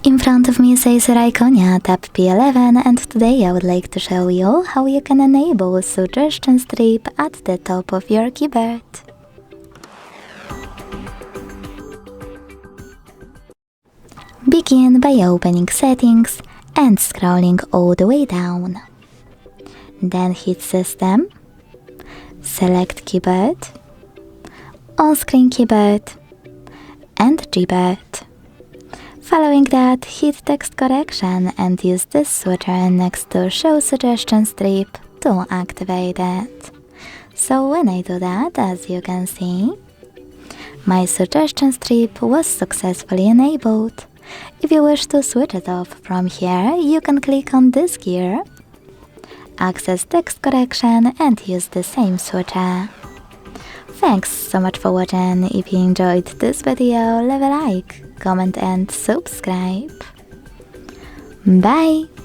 In front of me is ACER Iconia Tab P11, and today I would like to show you how you can enable suggestion strip at the top of your keyboard. Begin by opening Settings and scrolling all the way down. Then hit System, select Keyboard, On-Screen Keyboard and Gboard. Following that, hit Text Correction and use this switcher next to Show Suggestion Strip to activate it. So when I do that, as you can see, my suggestion strip was successfully enabled. If you wish to switch it off from here, you can click on this gear, access Text Correction and use the same switcher. Thanks so much for watching. If you enjoyed this video, leave a like, comment and subscribe. Bye!